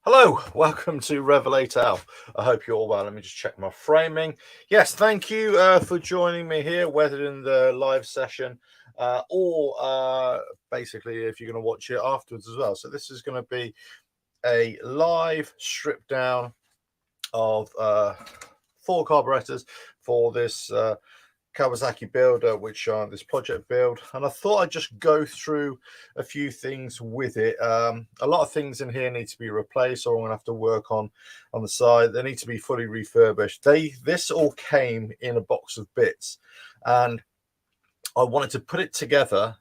Hello, welcome to RevelatorAlf. I hope you're all well. Let me just check my framing. Yes, thank you for joining me here, whether in the live session or basically if you're going to watch it afterwards as well. So this is going to be a live strip down of 4 carburetors for this Kawasaki build, which are this project build, and I thought I'd just go through a few things with it. A lot of things in here need to be replaced, or I'm gonna have to work on the side. They need to be fully refurbished. This all came in a box of bits, and I wanted to put it together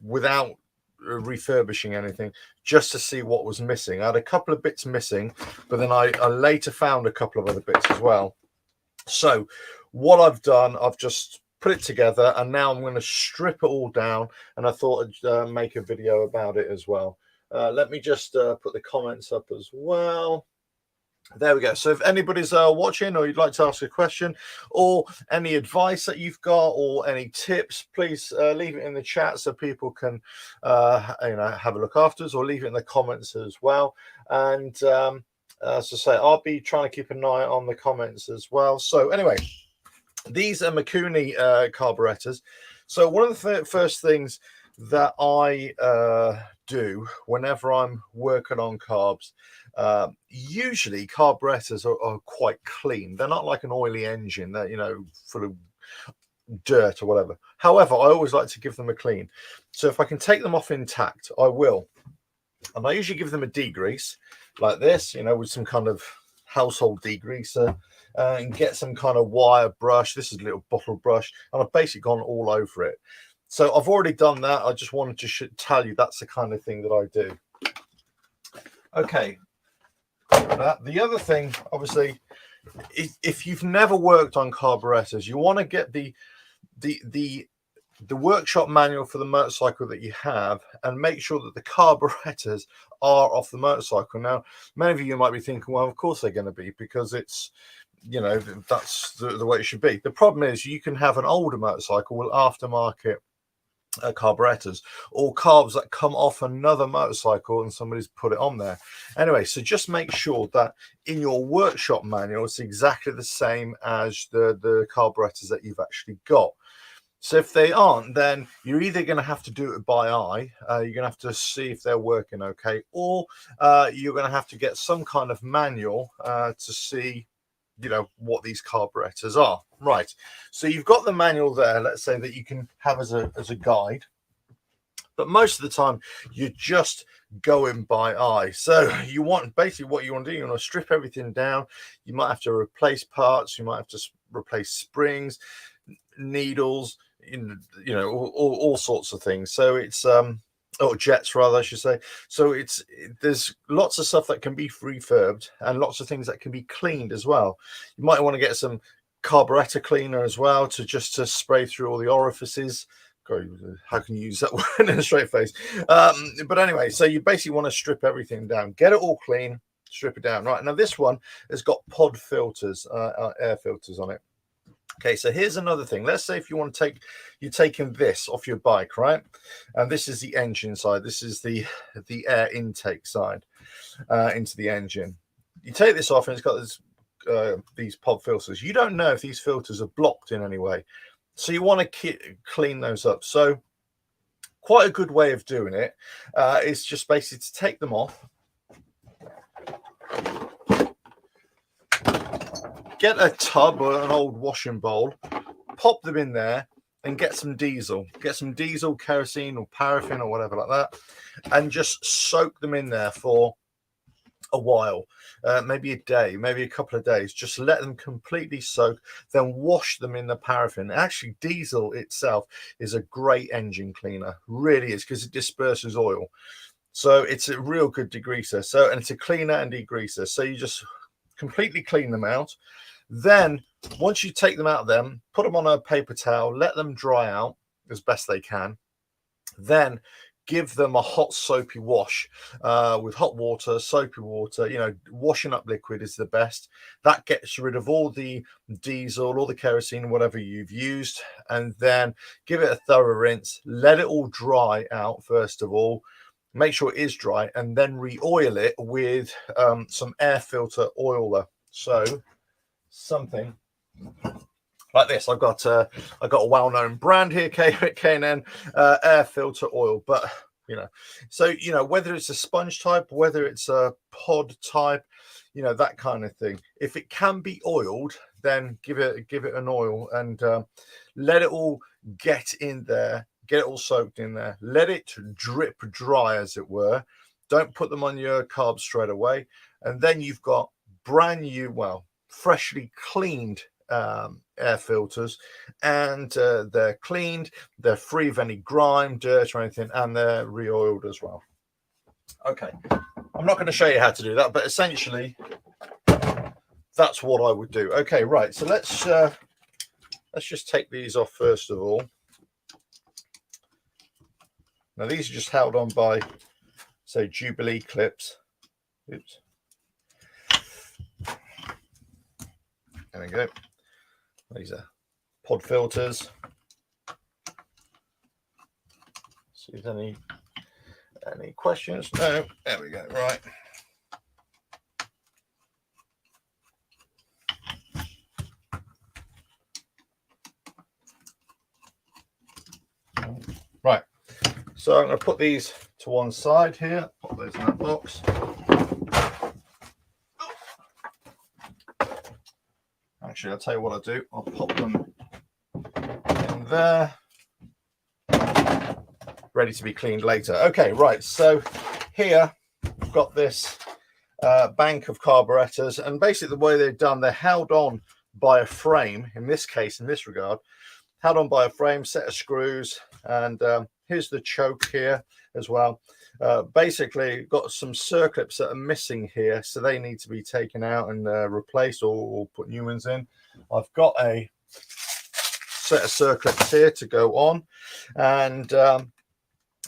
without refurbishing anything, just to see what was missing. I had a couple of bits missing, but then I later found a couple of other bits as well. So what I've done, I've just put it together, and now I'm going to strip it all down, and I thought I'd make a video about it as well. Let me just put the comments up as well. There we go. So if anybody's watching, or you'd like to ask a question, or any advice that you've got, or any tips, please leave it in the chat so people can have a look afterwards, or leave it in the comments as well. And as I say, I'll be trying to keep an eye on the comments as well. So anyway, these are Mikuni carburetors. So one of the first things that I do whenever I'm working on carbs, usually carburetors are quite clean. They're not like an oily engine that, full of dirt or whatever. However, I always like to give them a clean. So if I can take them off intact, I will. And I usually give them a degrease like this, with some kind of household degreaser, and get some kind of wire brush. This is a little bottle brush, and I've basically gone all over it. So I've already done that. I just wanted to tell you that's the kind of thing that I do. Okay. The other thing, obviously, if you've never worked on carburetors, you want to get the workshop manual for the motorcycle that you have, and make sure that the carburetors are off the motorcycle. Now, many of you might be thinking, well, of course they're going to be, because it's, that's the way it should be. The problem is you can have an older motorcycle with aftermarket carburetors, or carbs that come off another motorcycle and somebody's put it on there. Anyway, so just make sure that in your workshop manual it's exactly the same as the carburetors that you've actually got. So if they aren't, then you're either going to have to do it by eye, you're going to have to see if they're working okay, or you're going to have to get some kind of manual to see, what these carburetors are. Right. So you've got the manual there, let's say, that you can have as a guide. But most of the time, you're just going by eye. So you want, basically what you want to do, you want to strip everything down. You might have to replace parts. You might have to replace springs, needles, all sorts of things. So it's or jets rather, I should say. So there's lots of stuff that can be refurbed, and lots of things that can be cleaned as well. You might want to get some carburetor cleaner as well to spray through all the orifices. God, how can you use that word in a straight face? But anyway, so you basically want to strip everything down, get it all clean, strip it down. Right, now this one has got pod filters, air filters on it. Okay, so here's another thing. Let's say if you want to you're taking this off your bike, right? And this is the engine side. This is the air intake side into the engine. You take this off, and it's got these pod filters. You don't know if these filters are blocked in any way, so you want to clean those up. So quite a good way of doing it is just basically to take them off. Get a tub or an old washing bowl, pop them in there, and get some diesel. Get some diesel, kerosene, or paraffin, or whatever like that, and just soak them in there for a while, maybe a day, maybe a couple of days. Just let them completely soak, then wash them in the paraffin. Actually, diesel itself is a great engine cleaner, really is, because it disperses oil. So it's a real good degreaser. And it's a cleaner and degreaser. So you just completely clean them out. Then once you take them out of them, put them on a paper towel, let them dry out as best they can. Then give them a hot soapy wash with hot water, soapy water. Washing up liquid is the best. That gets rid of all the diesel, all the kerosene, whatever you've used, and then give it a thorough rinse. Let it all dry out first of all. make sure it is dry, and then re-oil it with some air filter oiler. So something like this. I've got a well-known brand here, K&N air filter oil, but so whether it's a sponge type, whether it's a pod type, that kind of thing. If it can be oiled, then give it an oil and let it all get in there, get it all soaked in there, let it drip dry, as it were. Don't put them on your carbs straight away, and then you've got brand new, well, freshly cleaned air filters, and they're cleaned, they're free of any grime, dirt, or anything, and they're re-oiled as well. Okay, I'm not going to show you how to do that, but essentially that's what I would do. Okay, right, so let's just take these off first of all. Now these are just held on by, say, Jubilee clips. Oops. There we go. These are pod filters. See if there's any questions. No, there we go. Right. Right. So I'm going to put these to one side here. Put those in that box. Actually, I'll tell you what I'll do. I'll pop them in there, ready to be cleaned later. Okay, right. So here we've got this bank of carburetors, and basically the way they're done, they're held on by a frame. In this case, in this regard, held on by a frame, set of screws, and here's the choke here as well. Basically got some circlips that are missing here, so they need to be taken out and replaced or put new ones in. I've got a set of circlips here to go on, and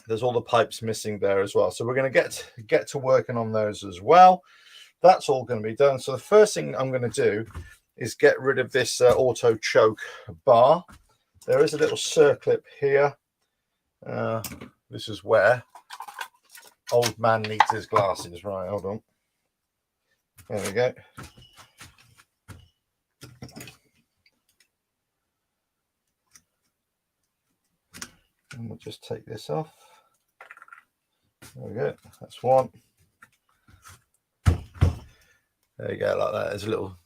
there's all the pipes missing there as well, so we're going to get to working on those as well. That's all going to be done. So the first thing I'm going to do is get rid of this auto choke bar. There is a little circlip here. This is where old man needs his glasses. Right, hold on. There we go. And we'll just take this off. There we go. That's one. There you go, like that. There's a little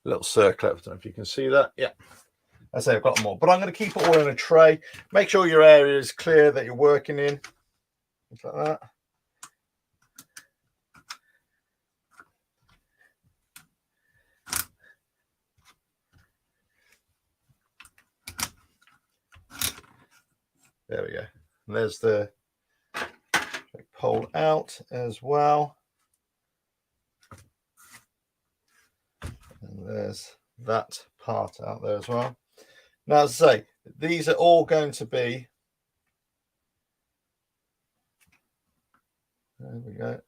circlip. I don't know if you can see that. Yeah. I say I've got more, but I'm going to keep it all in a tray. Make sure your area is clear that you're working in. Like that. There we go. And there's the pole out as well. And there's that part out there as well. Now, as I say, these are all going to be, there we go.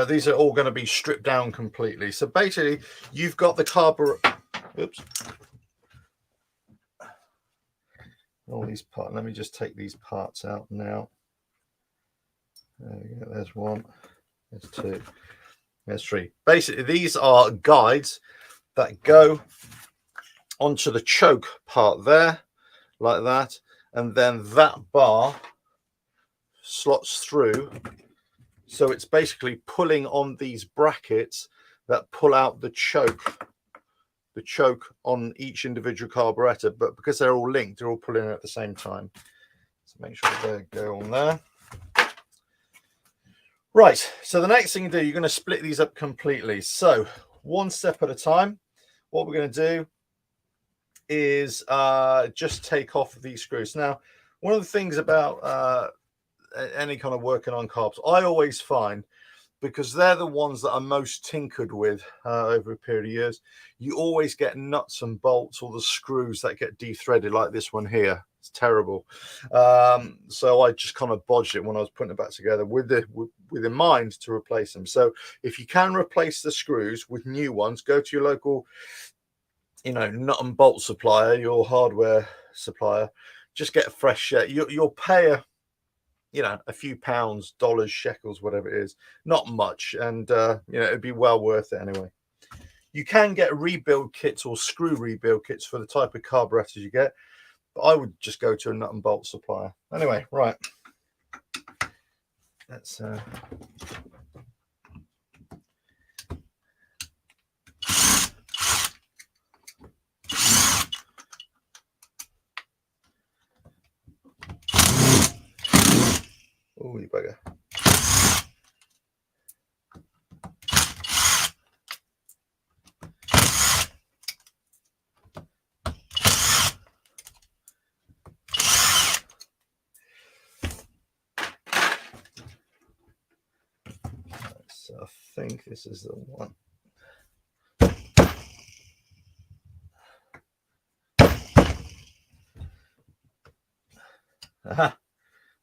These are all going to be stripped down completely. So basically, you've got the carburetor. Oops. All these parts. Let me just take these parts out now. There we go. There's one. There's two. There's three. Basically, these are guides that go onto the choke part there, like that, and then that bar slots through, so it's basically pulling on these brackets that pull out the choke on each individual carburetor, but because they're all linked, they're all pulling at the same time. So make sure they go on there. Right, so the next thing you do, you're going to split these up completely. So one step at a time. What we're going to do is just take off these screws. Now, one of the things about any kind of working on carbs, I always find, because they're the ones that are most tinkered with over a period of years, you always get nuts and bolts or the screws that get de-threaded, like this one here. It's terrible. So I just kind of bodged it when I was putting it back together with in mind to replace them. So if you can replace the screws with new ones, go to your local, nut and bolt supplier, your hardware supplier. just get a fresh you'll pay a few pounds, dollars, shekels, whatever it is, not much, and it'd be well worth it anyway. You can get rebuild kits or screw rebuild kits for the type of carburetors you get, but I would just go to a nut and bolt supplier. Anyway, right, let's oh, you bugger. So I think this is the one. Aha.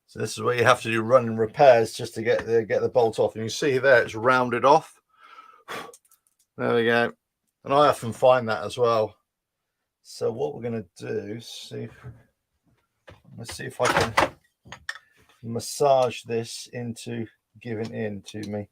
So this is where you have to do running repairs just to get the bolt off. And you see there, it's rounded off. There we go. And I often find that as well. So what we're going to do, let's see if I can massage this into giving in to me.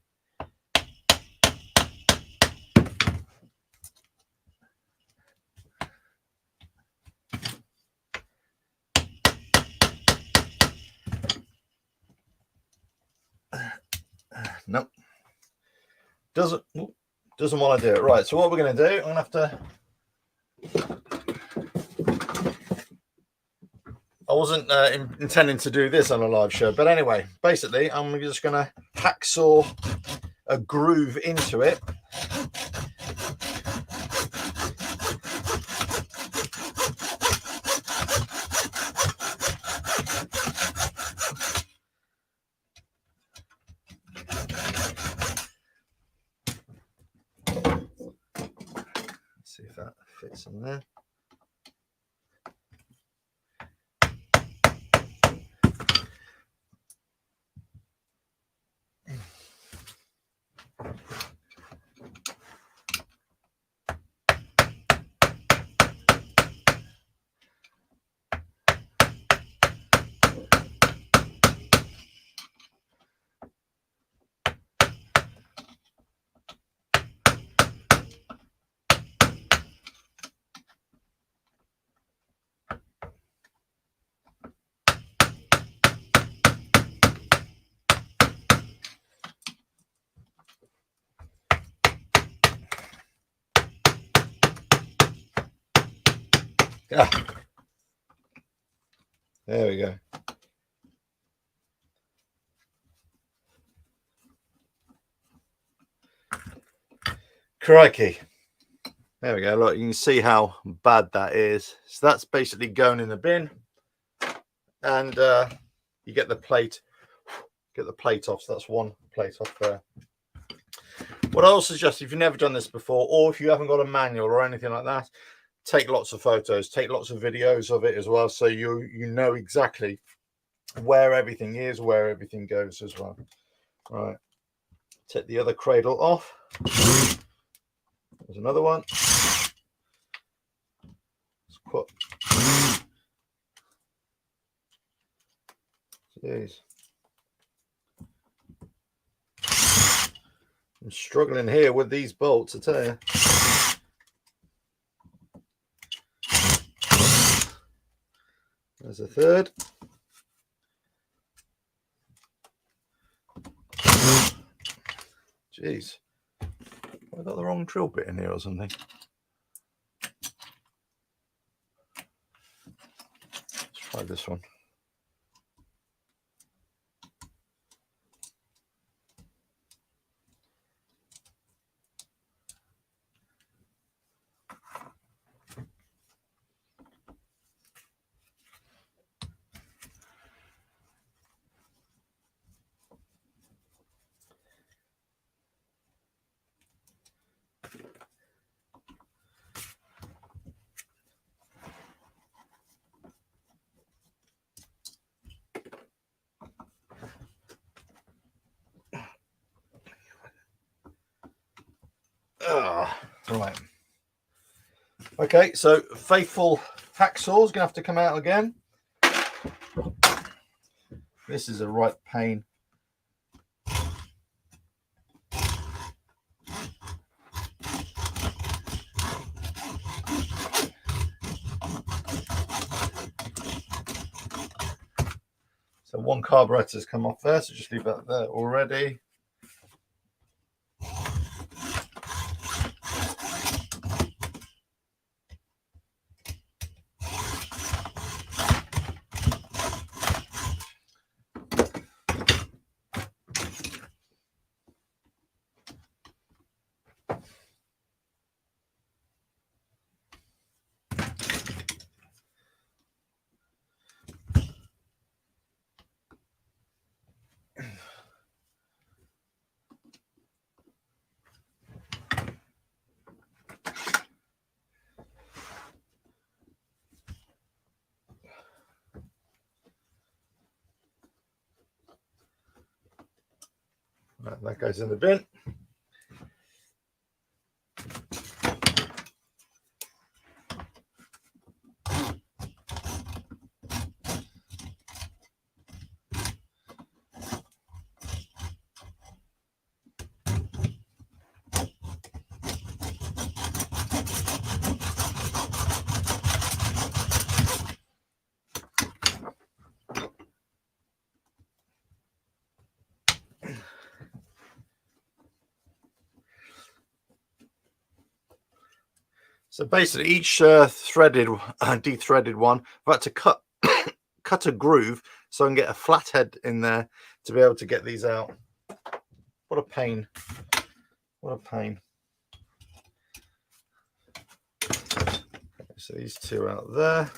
Nope. Doesn't want to do it. Right, so what we're going to do, I'm going to have to... I wasn't intending to do this on a live show, but anyway, basically, I'm just going to hacksaw a groove into it. Let's see if that fits in there. Ah, there we go. Crikey. There we go. Look, you can see how bad that is. So that's basically going in the bin, and you get the plate off. So that's one plate off there. What I'll suggest, if you've never done this before, or if you haven't got a manual or anything like that, take lots of photos, take lots of videos of it as well, so you know exactly where everything is, where everything goes as well. Right, take the other cradle off. There's another one. Let's put. Jeez. I'm struggling here with these bolts, I tell you. There's a third. Jeez. I got the wrong drill bit in here or something. Let's try this one. Right. Okay, so faithful hacksaw is going to have to come out again. This is a right pain. So one carburetor has come off there, so just leave that there already. Right, that goes in the bin. So basically, each de-threaded one, I've had to cut a groove so I can get a flathead in there to be able to get these out. What a pain! What a pain! So these two out there.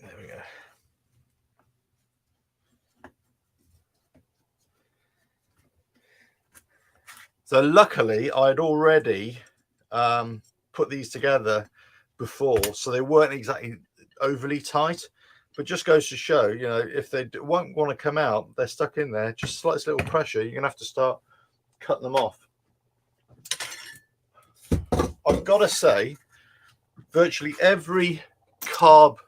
There we go. So luckily, I'd already put these together before, so they weren't exactly overly tight. But just goes to show, you know, if they won't want to come out, they're stuck in there. Just slight little pressure, you're gonna have to start cutting them off. I've got to say, virtually every carb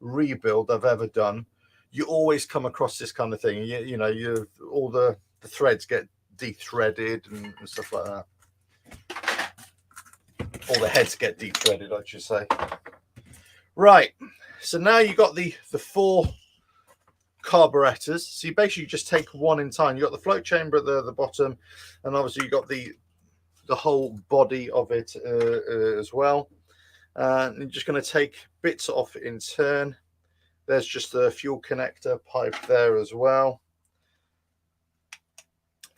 rebuild I've ever done, you always come across this kind of thing. You know, all the threads get de-threaded and stuff like that. All the heads get de-threaded, I should say. Right, so now you've got the 4 carburetors. So you basically just take one in time. You've got the float chamber at the bottom, and obviously you've got the whole body of it as well. And you're just going to take bits off in turn. There's just the fuel connector pipe there as well.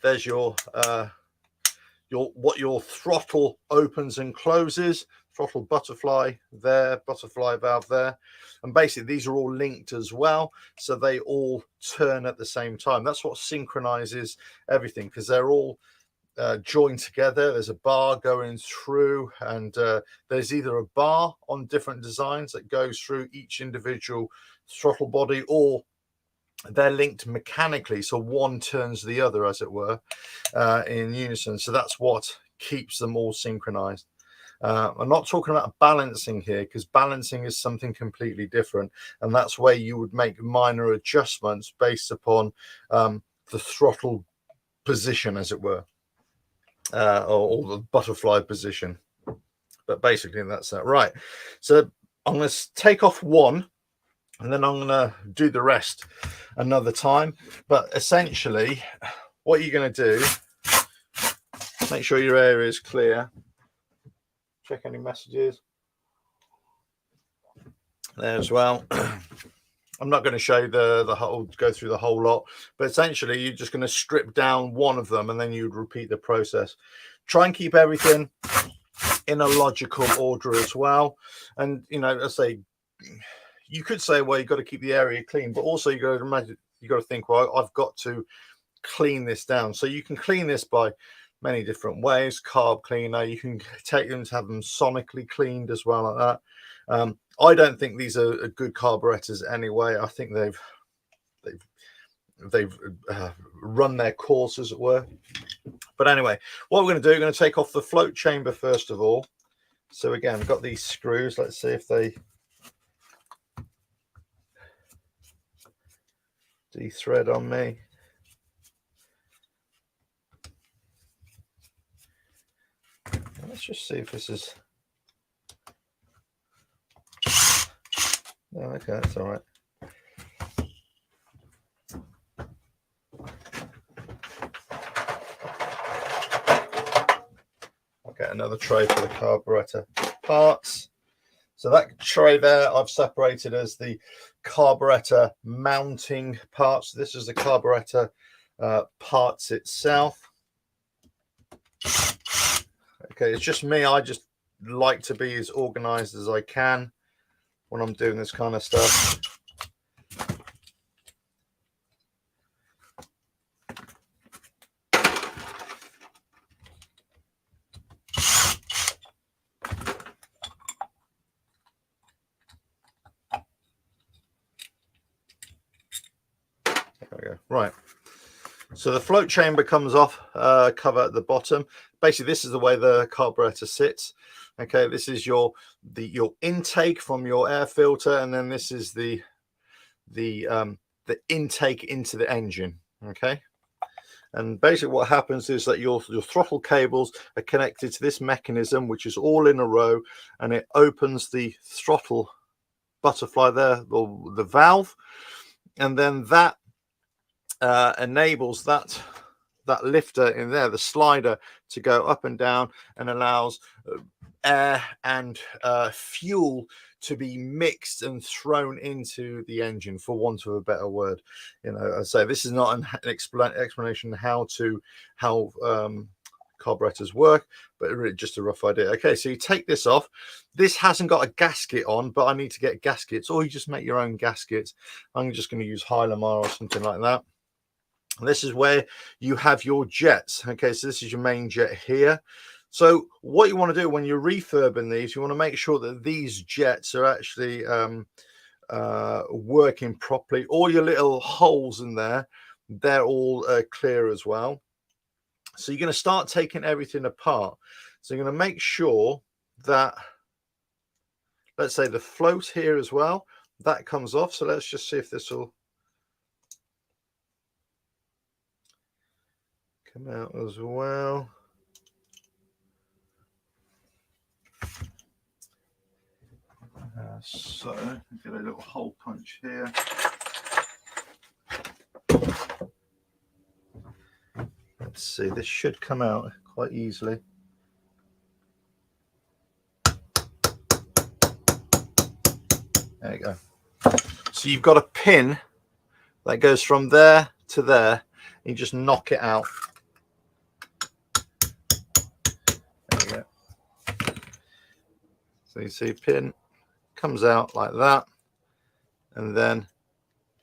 There's your throttle opens and closes, throttle butterfly there, butterfly valve there, and basically these are all linked as well, so they all turn at the same time. That's what synchronizes everything, because they're all joined together. There's a bar going through, and there's either a bar on different designs that goes through each individual throttle body, or they're linked mechanically, so one turns the other, as it were, in unison. So that's what keeps them all synchronized. I'm not talking about balancing here, because balancing is something completely different, and that's where you would make minor adjustments based upon the throttle position, as it were, or the butterfly position. But basically that's that. Right, so I'm going to take off one, and then I'm going to do the rest another time. But essentially, what you're going to do, make sure your area is clear. Check any messages there as well. I'm not going to show you the whole, go through the whole lot, but essentially you're just going to strip down one of them and then you'd repeat the process. Try and keep everything in a logical order as well. And, you know, I say, you could say, well, you've got to keep the area clean, but also you got to imagine, you got to think, well, I've got to clean this down. So you can clean this by many different ways. Carb cleaner, you can take them to have them sonically cleaned as well, like that. I don't think these are good carburetors anyway. I think they've run their course, as it were. But anyway, what we're going to do, we're going to take off the float chamber first of all. So again, we've got these screws. Let's see if they de-thread on me. Let's just see if this is... Oh, okay, that's all right. I'll get another tray for the carburetor parts. So that tray there I've separated as the carburetor mounting parts. This is the carburetor parts itself. Okay, it's just me. I just like to be as organized as I can when I'm doing this kind of stuff. There we go. Right. So the float chamber comes off, cover at the bottom. Basically, this is the way the carburetor sits. Okay, this is your intake from your air filter, and then this is the intake into the engine. Okay, and basically what happens is that your throttle cables are connected to this mechanism, which is all in a row, and it opens the throttle butterfly there, or the valve, and then that enables that lifter in there, the slider, to go up and down, and allows air and fuel to be mixed and thrown into the engine, for want of a better word. You know, I say this is not an explanation how carburetors work, but really just a rough idea. Okay, so you take this off. This hasn't got a gasket on, but I need to get gaskets, or you just make your own gaskets. I'm just going to use Hylamar or something like that. And this is where you have your jets. Okay, so this is your main jet here. So what you want to do when you're refurbing these, you want to make sure that these jets are actually working properly. All your little holes in there, they're all clear as well. So you're going to start taking everything apart. So you're going to make sure that, let's say, the float here as well, that comes off. So let's just see if this will come out as well. So get a little hole punch here. Let's see, this should come out quite easily. There you go. So you've got a pin that goes from there to there. You just knock it out. There you go. So you see, pin comes out like that, and then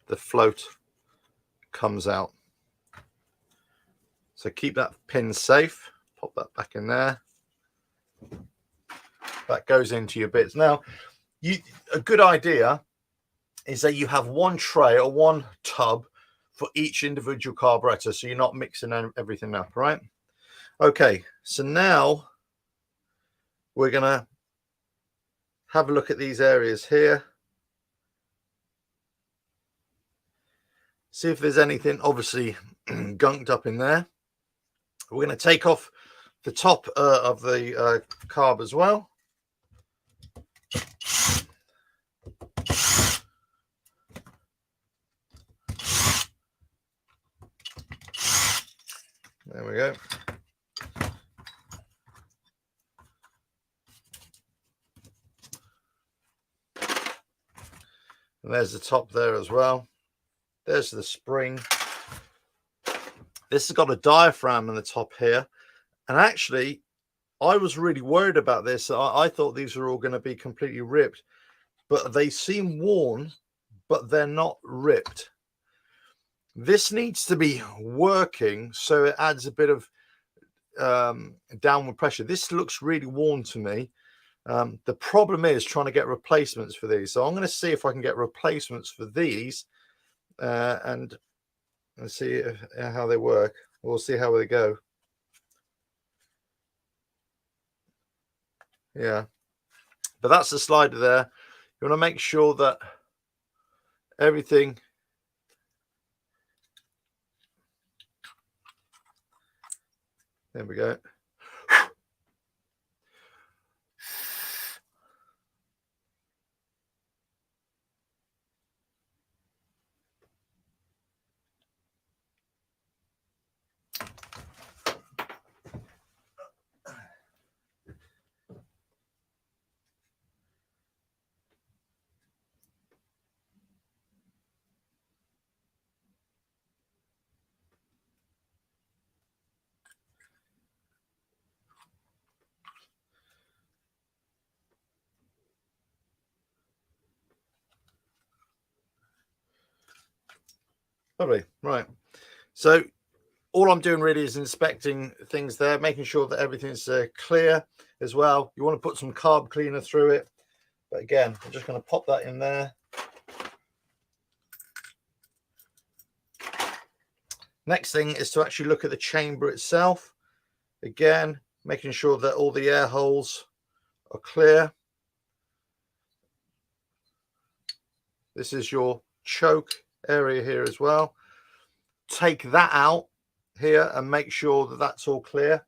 the float comes out. So keep that pin safe. Pop that back in there. That goes into your bits. Now, a good idea is that you have one tray or one tub for each individual carburetor, so you're not mixing everything up, right? Okay, so now we're gonna have a look at these areas here. See if there's anything obviously gunked up in there. We're going to take off the top of the carb as well. There we go. And there's the top there as well. There's the spring. This has got a diaphragm in the top here. And actually, I was really worried about this. I thought these were all going to be completely ripped, but they seem worn, but they're not ripped. This needs to be working, so it adds a bit of downward pressure. This looks really worn to me. The problem is trying to get replacements for these. So I'm going to see if I can get replacements for these and see how they work. We'll see how they go. Yeah, but that's the slider there. You want to make sure that everything there we go. Lovely. Right. So all I'm doing really is inspecting things there, making sure that everything's clear as well. You want to put some carb cleaner through it. But again, I'm just going to pop that in there. Next thing is to actually look at the chamber itself. Again, making sure that all the air holes are clear. This is your choke area here as well. Take that out here and make sure that that's all clear.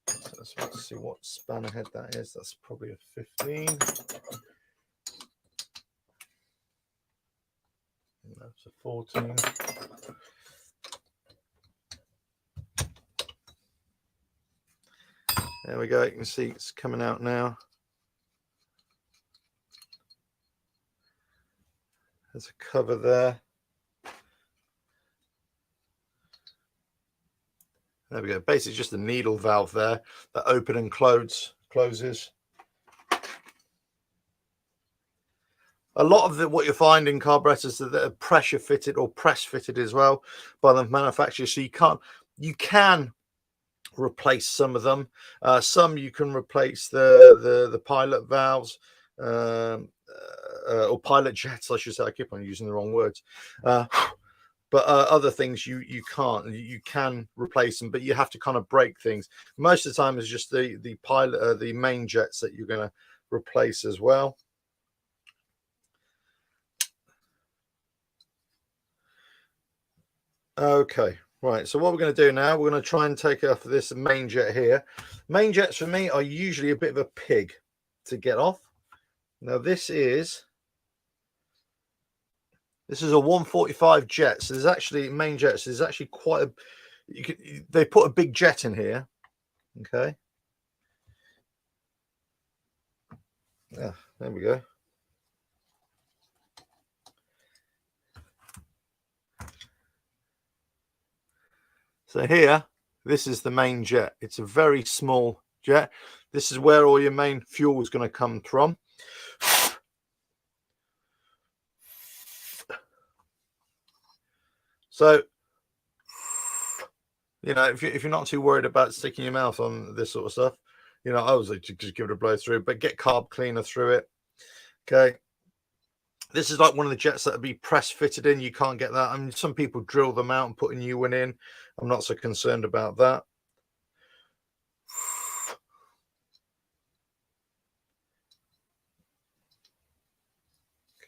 So let's see what spanner head that is. That's probably a 15. That's a 14. There we go. You can see it's coming out now. There's a cover there. There we go. Basically just a needle valve there that open and closes. A lot of what you find in carburetors that are pressure fitted or press fitted as well by the manufacturer. So you can replace some of them. Some you can replace the pilot valves or pilot jets, I should say. I keep on using the wrong words. But other things you can't. You can replace them, but you have to kind of break things. Most of the time, it's just the pilot, the main jets that you're going to replace as well. Okay, right. So what we're going to do now, we're going to try and take off this main jet here. Main jets for me are usually a bit of a pig to get off. Now this is a 145 jet, so there's actually main jets. There's actually quite a. They put a big jet in here. Okay. Yeah, there we go. So here, this is the main jet. It's a very small jet. This is where all your main fuel is going to come from. So, you know, if you're not too worried about sticking your mouth on this sort of stuff, you know, I was like, just give it a blow through, but get carb cleaner through it. Okay. This is like one of the jets that would be press fitted in. You can't get that. I mean, some people drill them out and put a new one in. I'm not so concerned about that.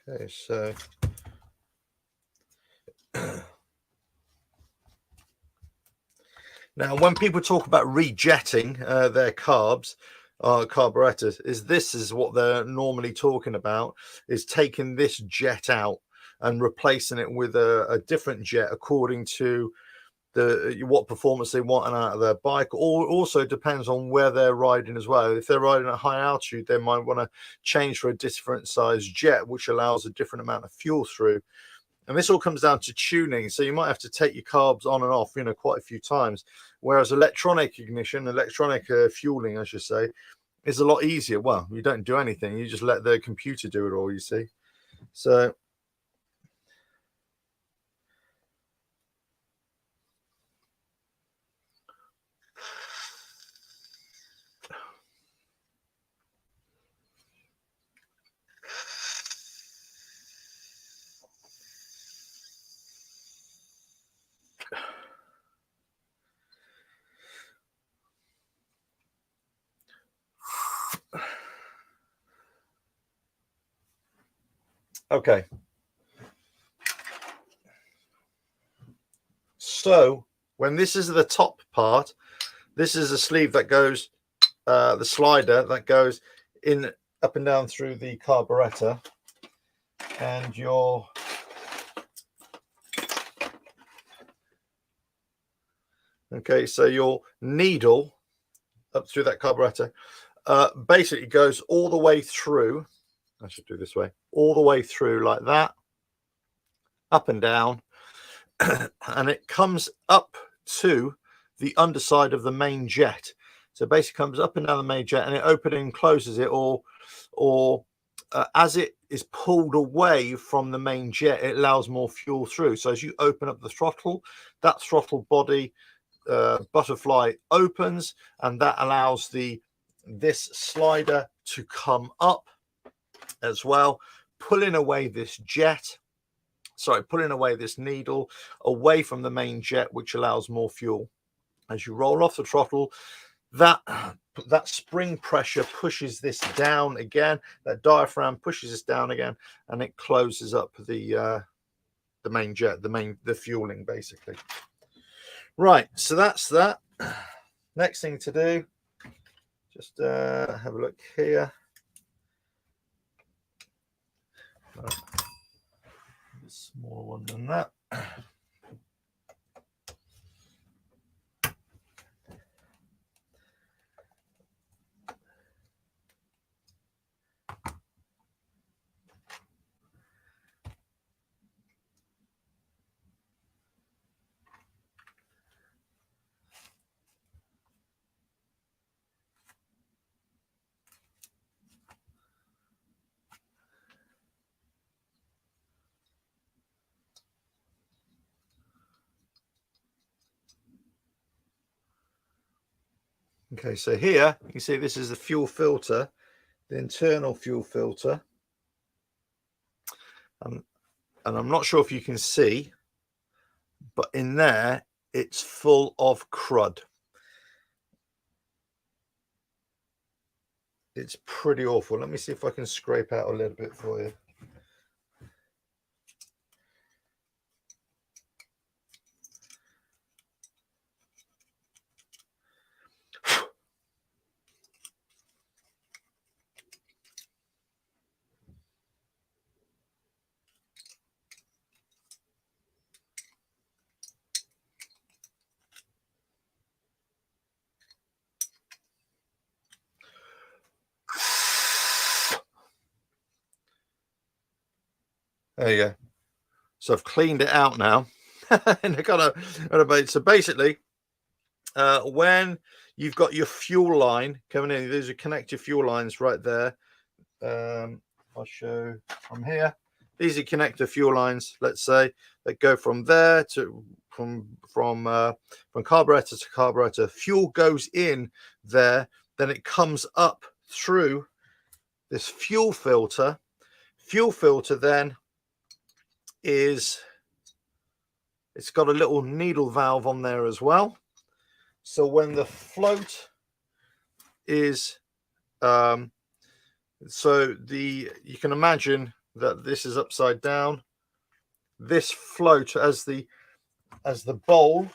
Okay, so now when people talk about rejetting their carbs, carburetors, this is what they're normally talking about, is taking this jet out and replacing it with a different jet according to what performance they want out of their bike. Or also depends on where they're riding as well. If they're riding at high altitude, they might want to change for a different size jet, which allows a different amount of fuel through. And this all comes down to tuning. So you might have to take your carbs on and off, quite a few times. Whereas electronic ignition, electronic fueling, I should say, is a lot easier. Well, you don't do anything. You just let the computer do it all, you see. So okay. So when this is the top part, this is a sleeve that goes, the slider that goes in up and down through the carburetor, and your so your needle up through that carburetor basically goes all the way through. I should do this way, all the way through like that, up and down, and it comes up to the underside of the main jet. So basically comes up and down the main jet, and it opens and closes it, or as it is pulled away from the main jet, it allows more fuel through. So as you open up the throttle, that throttle body butterfly opens, and that allows this slider to come up as well, pulling away this needle away from the main jet, which allows more fuel. As you roll off the throttle, that spring pressure pushes this down again, that diaphragm pushes this down again, and it closes up the main jet, the fueling, basically. Right, so that's that. Next thing to do, just have a look here. A smaller one than that. Okay, so here you can see this is the fuel filter, the internal fuel filter. And I'm not sure if you can see, but in there it's full of crud. It's pretty awful. Let me see if I can scrape out a little bit for you. There you go. So I've cleaned it out now. And I got a so basically, when you've got your fuel line coming in, there's your connected fuel lines right there. I'll show from here. These are connector fuel lines, let's say, that go from there to from carburetor to carburetor. Fuel goes in there, then it comes up through this fuel filter. Fuel filter then it's got a little needle valve on there as well. So when the float is you can imagine that this is upside down. This float, as the bowl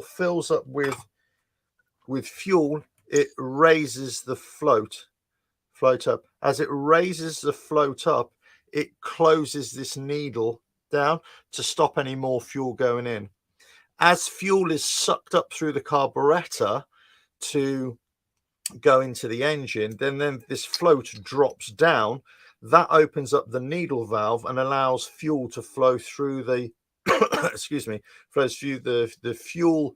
fills up with fuel, it raises the float up. As it raises the float up, it closes this needle down to stop any more fuel going in. as fuel is sucked up through the carburetor to go into the engine, then this float drops down. That opens up the needle valve and allows fuel to flow through the excuse me, flows through the fuel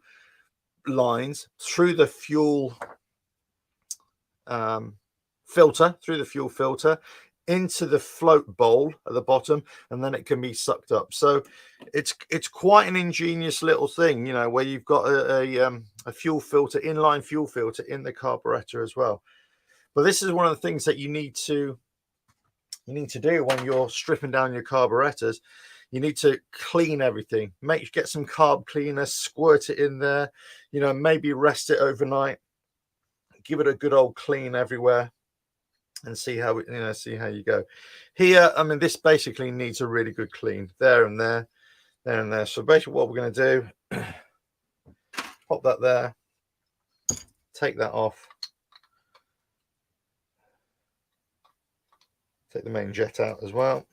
lines, through the fuel filter, into the float bowl at the bottom, and then it can be sucked up. So it's quite an ingenious little thing, you know, where you've got a fuel filter, inline fuel filter in the carburetor as well. But this is one of the things that you need to do when you're stripping down your carburetors. You need to clean everything. Get some carb cleaner, squirt it in there, you know, maybe rest it overnight, give it a good old clean everywhere, and see how you go. Here, I mean, this basically needs a really good clean there and there, there and there. So basically what we're going to do, pop that there, take that off, take the main jet out as well.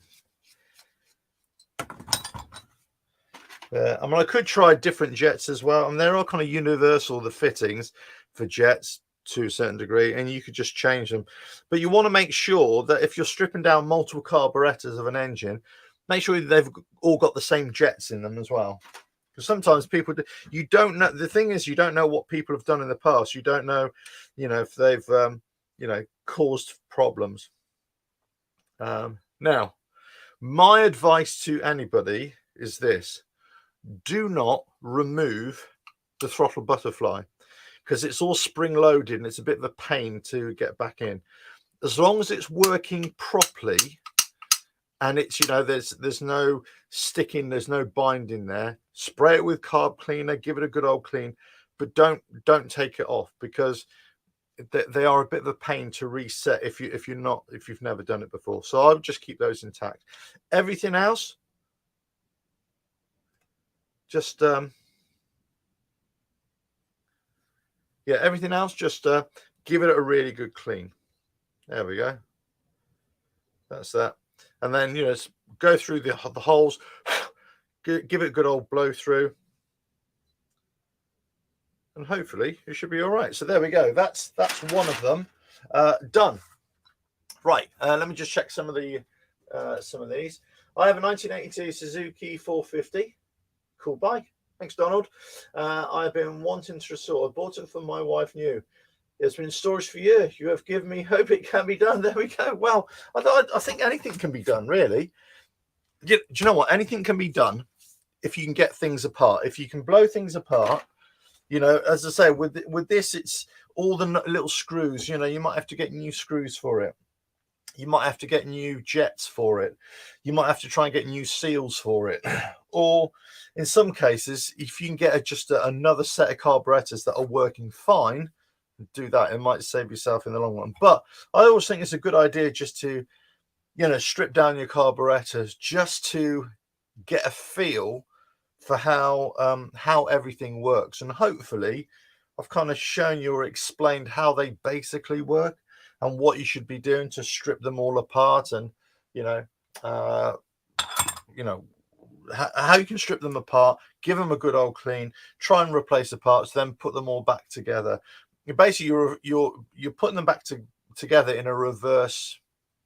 I mean, I could try different jets as well, and they're all kind of universal, the fittings for jets to a certain degree, and you could just change them. But you want to make sure that if you're stripping down multiple carburetors of an engine, make sure they've all got the same jets in them as well. Because sometimes people do, you don't know. The thing is, you don't know what people have done in the past. You don't know, you know, if they've caused problems. Now, my advice to anybody is this: do not remove the throttle butterfly, because it's all spring loaded and it's a bit of a pain to get back in. As long as it's working properly and it's, you know, there's no sticking, there's no binding there, spray it with carb cleaner, give it a good old clean, but don't take it off, because they are a bit of a pain to reset if you've never done it before. So I would just keep those intact. Everything else, just everything else, just give it a really good clean. There we go. That's that. And then, you know, go through the holes, give it a good old blow through, and hopefully it should be all right. So there we go. That's one of them done. Right. Let me just check some of these. I have a 1982 Suzuki 450. Cool bike. Thanks, Donald. I've been wanting to restore. I bought it for my wife new. It's been in storage for years. You have given me hope it can be done. There we go. Well, I think anything can be done, really. Do you know what? Anything can be done if you can get things apart. If you can blow things apart, you know, as I say, with this, it's all the little screws. You know, you might have to get new screws for it. You might have to get new jets for it. You might have to try and get new seals for it. Or in some cases, if you can get just another set of carburetors that are working fine, do that. It might save yourself in the long run. But I always think it's a good idea just to, you know, strip down your carburetors just to get a feel for how everything works. And hopefully I've kind of shown you or explained how they basically work and what you should be doing to strip them all apart, and how you can strip them apart, give them a good old clean, try and replace the parts, then put them all back together. Basically, you're putting them back together in a reverse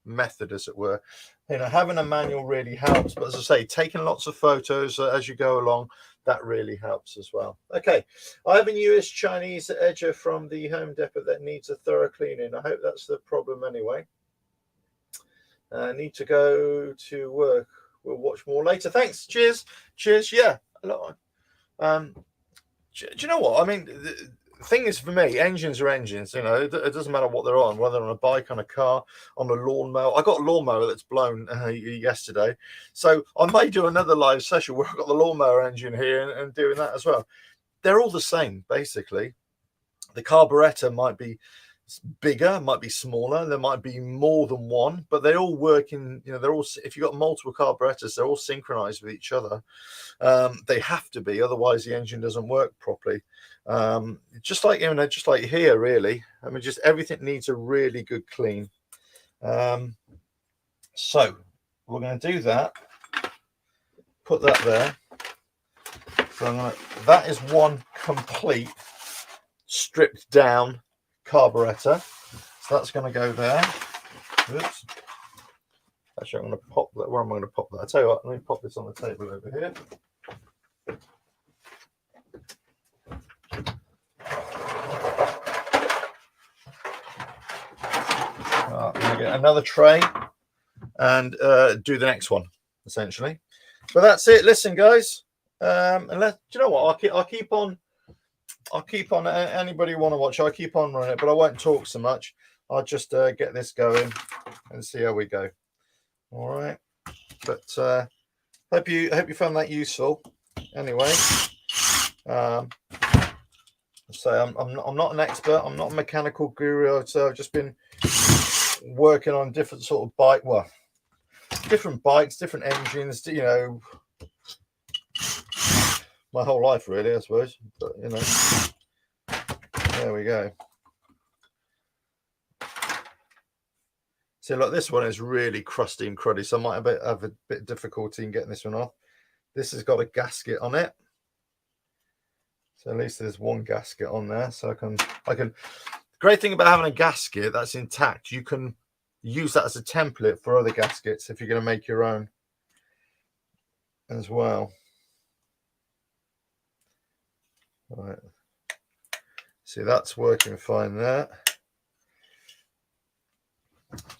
method, as it were. You know, having a manual really helps, but as I say, taking lots of photos as you go along, that really helps as well. Okay, I have a US Chinese edger from the Home Depot that needs a thorough cleaning. I hope that's the problem anyway. Need to go to work. We'll watch more later. Thanks. Cheers. Yeah, a lot. Do you know what I mean? The thing is, for me, engines are engines. You know, it doesn't matter what they're on, whether on a bike, on a car, on a lawnmower. I got a lawnmower that's blown yesterday, so I may do another live session where I've got the lawnmower engine here and doing that as well. They're all the same, basically. The carburetor might be bigger, might be smaller, there might be more than one, but they all work in, you know, they're all, if you've got multiple carburetors, they're all synchronized with each other. They have to be, otherwise the engine doesn't work properly. Just like, you know, just like here, really. I mean, just everything needs a really good clean. So we're going to do that, put that there, So that is one complete stripped down carburetor. So that's going to go there. Oops. Actually, I'm going to pop that. Where am I going to pop that? I'll tell you what, let me pop this on the table over here. I'm going to get another tray and do the next one, essentially. But that's it. Listen, guys. Do you know what? I'll keep on. Anybody want to watch? I'll keep on running it, but I won't talk so much. I'll just get this going and see how we go. All right. But hope you found that useful. Anyway, so I'm not an expert. I'm not a mechanical guru. So I've just been working on different sort of bike. Well, different bikes, different engines. You know, my whole life really, I suppose. But you know, there we go. So look, this one is really crusty and cruddy, so I might have a bit of difficulty in getting this one off. This has got a gasket on it, so at least there's one gasket on there. So I can. The great thing about having a gasket that's intact, you can use that as a template for other gaskets if you're going to make your own as well. All right. See, that's working fine there.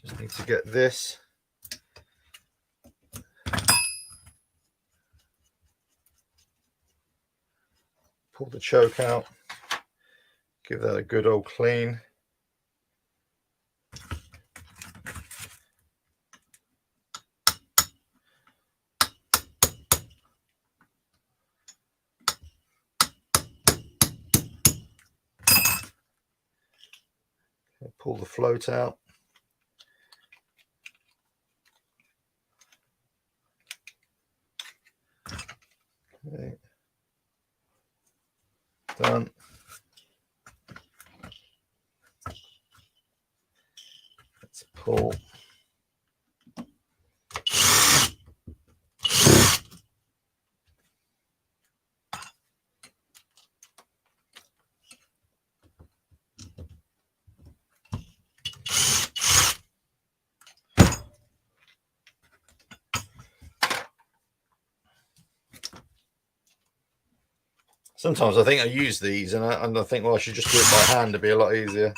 Just need to get this. Pull the choke out. Give that a good old clean. Okay, pull the float out. Okay. Done. Let's pull. Sometimes I think I use these and I think, well, I should just do it by hand to be a lot easier.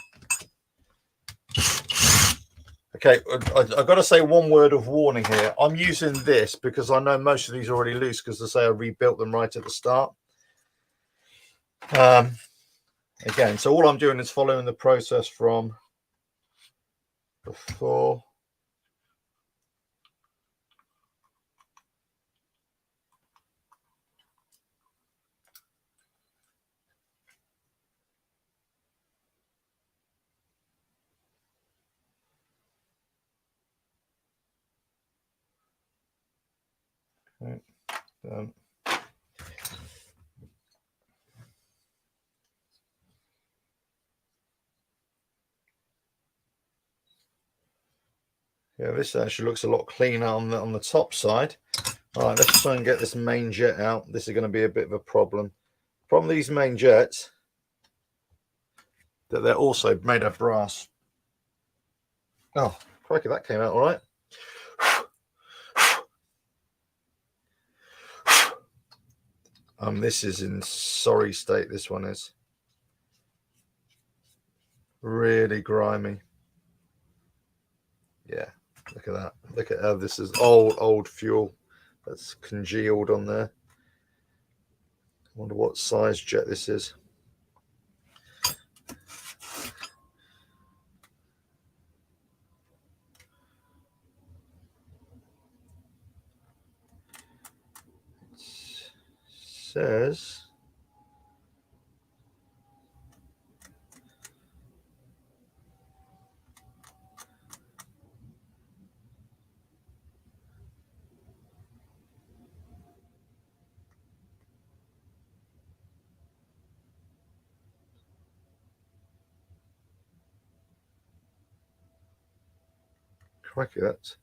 Okay, I've got to say one word of warning here. I'm using this because I know most of these are already loose because, as I say, I rebuilt them right at the start. Again, so all I'm doing is following the process from before. Okay, done. Yeah, this actually looks a lot cleaner on the top side. All right, let's try and get this main jet out. This is going to be a bit of a problem. Problem with these main jets, that they're also made of brass. Oh, crikey, that came out all right. This is in sorry state. This one is really grimy. Yeah, look at that. Look at how this is old fuel that's congealed on there. I wonder what size jet this is. It says crikey, that's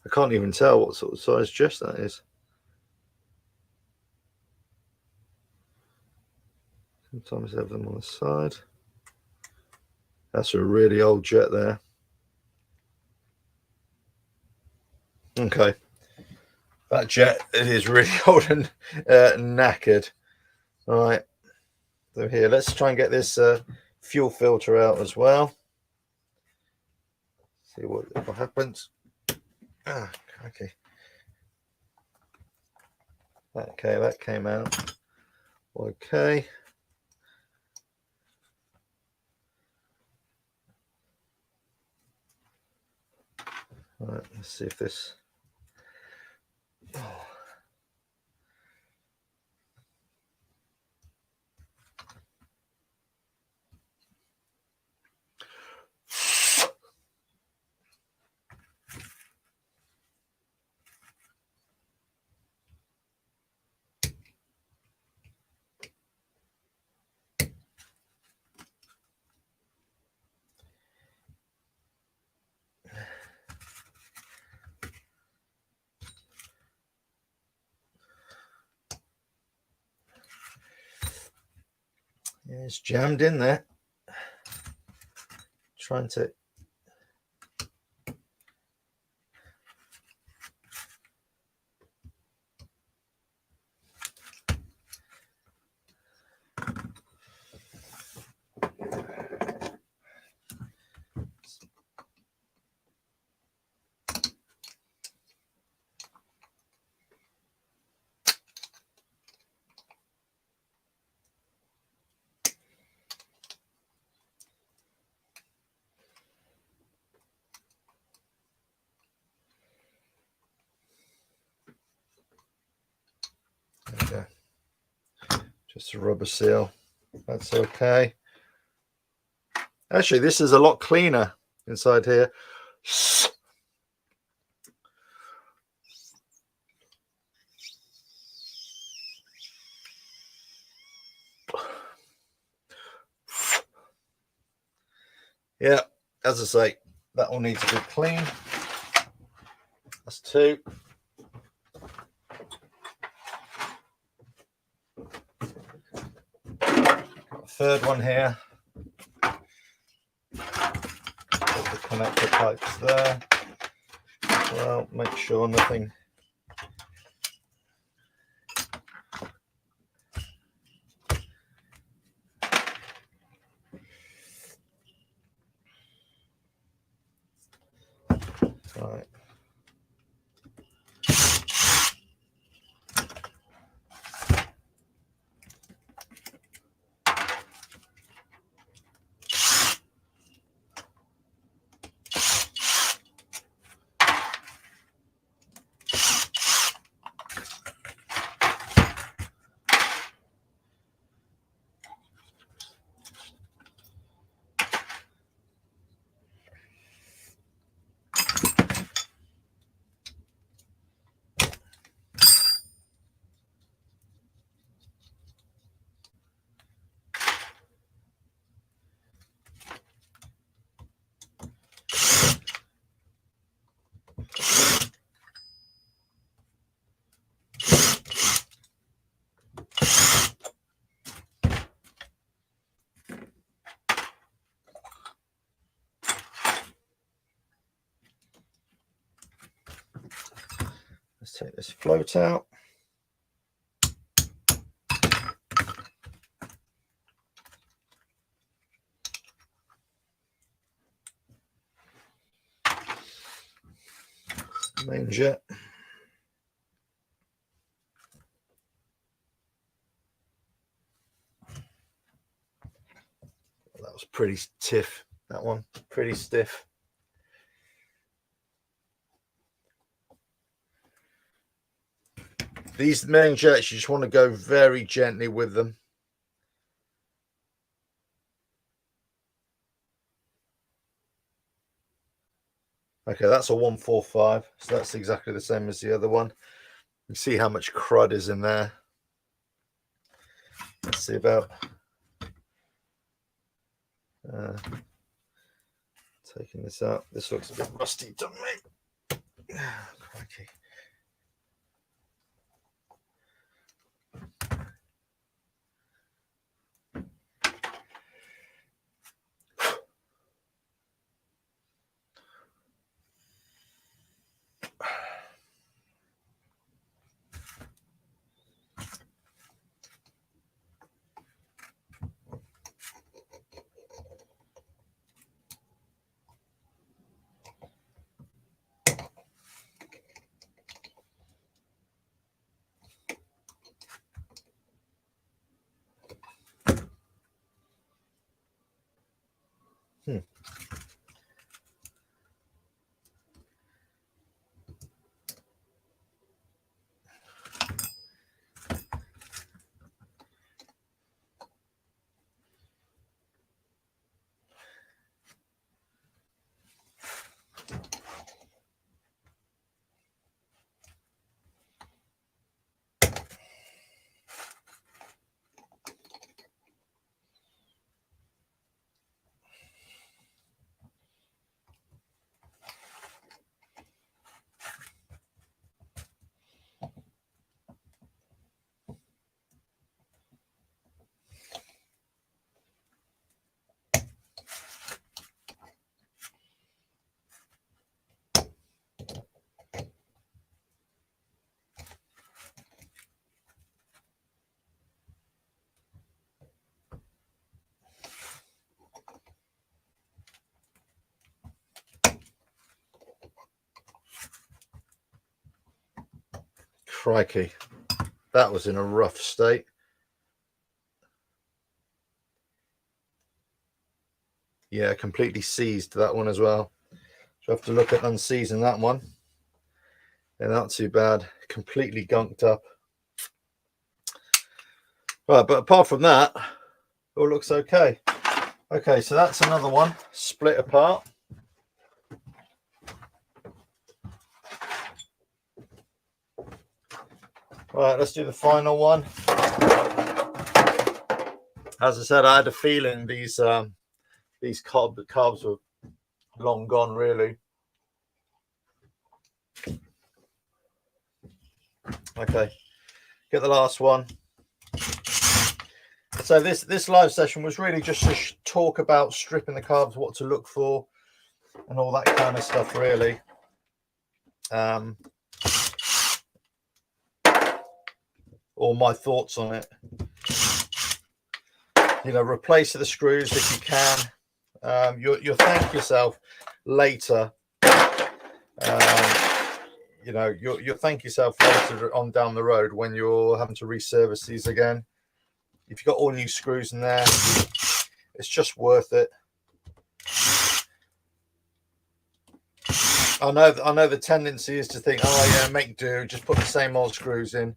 I can't even tell what sort of size chest that is. Sometimes have them on the side. That's a really old jet there. Okay. That jet, it is really old and knackered. All right. So here, let's try and get this fuel filter out as well. See what happens. Ah, okay. Okay, that came out. Okay. All right, let's see if this. Oh. Yeah, it's jammed in there. Trying to. Okay. Just a rubber seal. That's okay. Actually, this is a lot cleaner inside here. Yeah, as I say, that will need to be clean. That's two. Got a third one here. Put the connector pipes there. Well, make sure nothing. Right. Let's take this float out. Main jet. That was pretty stiff, that one. Pretty stiff. These main jets, you just want to go very gently with them. Okay, that's a 145, so that's exactly the same as the other one. You can see how much crud is in there. Let's see about taking this out. This looks a bit rusty to me. Crikey. Crikey, that was in a rough state. Yeah, completely seized that one as well. So I have to look at unseizing that one. They're not too bad. Completely gunked up. Right, but apart from that, all looks okay. Okay, so that's another one split apart. Right, let's do the final one. As I said, I had a feeling these carbs were long gone, really. Okay, get the last one. So this live session was really just to talk about stripping the carbs, what to look for, and all that kind of stuff, really. All my thoughts on it. You know, replace the screws if you can. You'll thank yourself later. You know, you'll thank yourself later on down the road when you're having to reservice these again. If you've got all new screws in there, it's just worth it. I know the tendency is to think, oh yeah, make do, just put the same old screws in.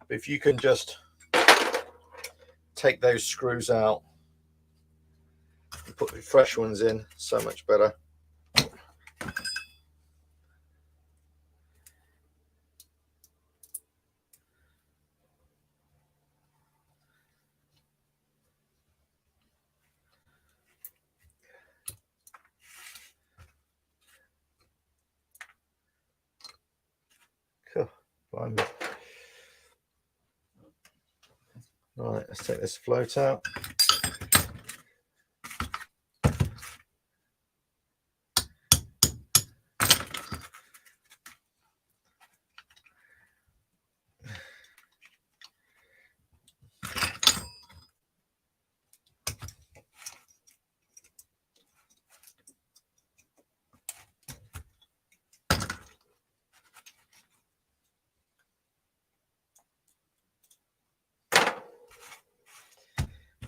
But if you can just take those screws out and put the fresh ones in, so much better. Cool. Right, let's take this float out.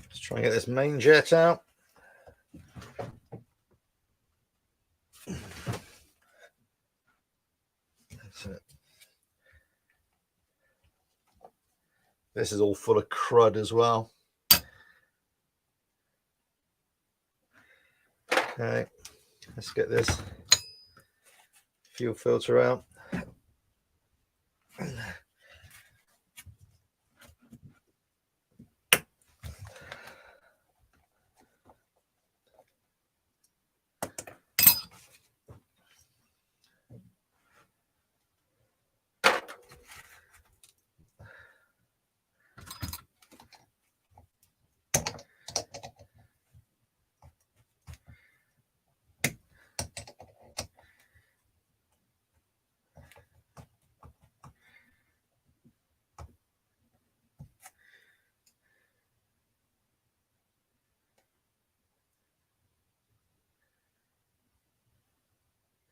Let's try and get this main jet out. That's it. This is all full of crud as well. Okay, let's get this fuel filter out.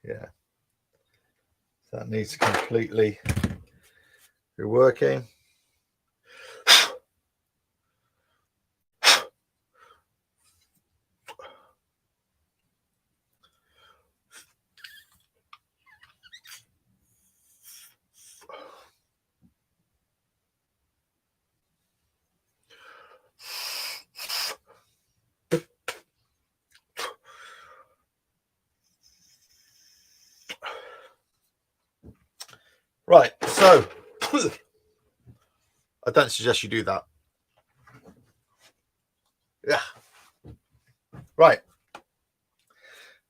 Yeah, that needs to completely be working. Right, so I don't suggest you do that. Yeah. Right.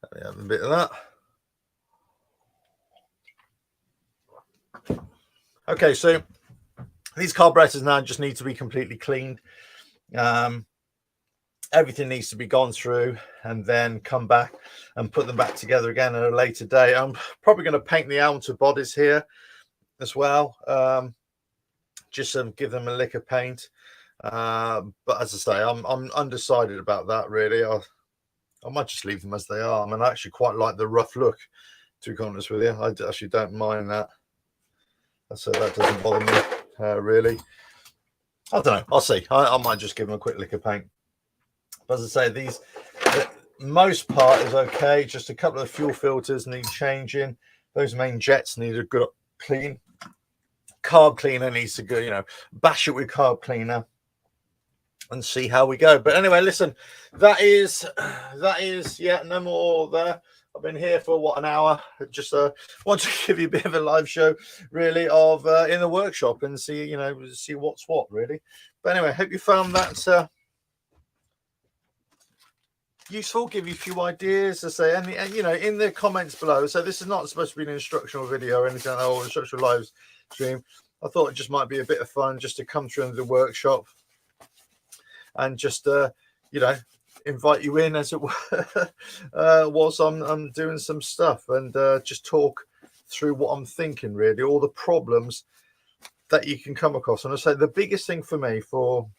Let me have a bit of that. Okay, so these carburetors now just need to be completely cleaned. Everything needs to be gone through and then come back and put them back together again at a later date. I'm probably going to paint the outer bodies here as well, just to give them a lick of paint. But as I say, I'm undecided about that really. I might just leave them as they are. I mean, I actually quite like the rough look, to be honest with you. I actually don't mind that. So that doesn't bother me really. I don't know. I'll see. I might just give them a quick lick of paint. But as I say, the most part is okay. Just a couple of fuel filters need changing. Those main jets need a good clean. Carb cleaner needs to go, bash it with carb cleaner and see how we go. But anyway, listen, that is yeah, no more there. I've been here for what, an hour. Just want to give you a bit of a live show really of in the workshop and see see what's what really. But anyway, hope you found that useful, give you a few ideas to say, and in the comments below. So this is not supposed to be an instructional video or anything, or instructional live stream. I thought it just might be a bit of fun just to come through into the workshop and just invite you in, as it were, whilst I'm doing some stuff, and just talk through what I'm thinking really, all the problems that you can come across. And I say the biggest thing for me for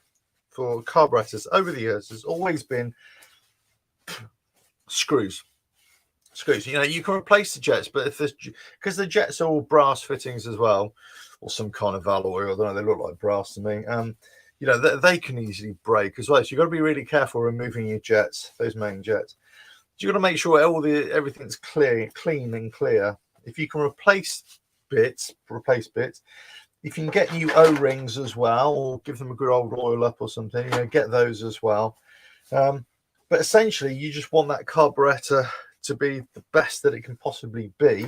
carburetors over the years has always been screws. You can replace the jets, but if there's, because the jets are all brass fittings as well, or some kind of alloy, I don't know, they look like brass to me. They can easily break as well. So you've got to be really careful removing your jets, those main jets. You've got to make sure everything's clean and clear. If you can replace bits, if you can get new O-rings as well, or give them a good old oil up or something, get those as well. But essentially, you just want that carburetor to be the best that it can possibly be.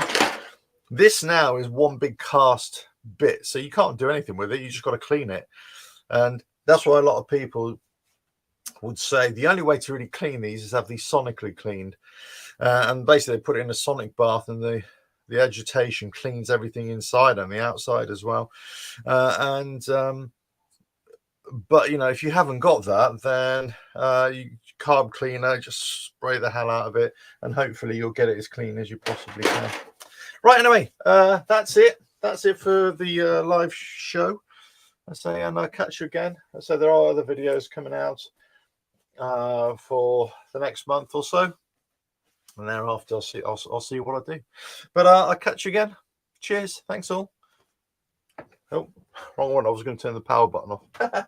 This now is one big cast bit, so you can't do anything with it. You just got to clean it. And that's why a lot of people would say the only way to really clean these is have these sonically cleaned. And basically, they put it in a sonic bath, and the agitation cleans everything inside and the outside as well. But if you haven't got that, then you carb cleaner, just spray the hell out of it, and hopefully you'll get it as clean as you possibly can. Right, anyway, that's it for the live show. I say, and I'll catch you again. So there are other videos coming out for the next month or so, and thereafter I'll see what I do. But I'll catch you again. Cheers, thanks all. Oh, wrong one. I was going to turn the power button off.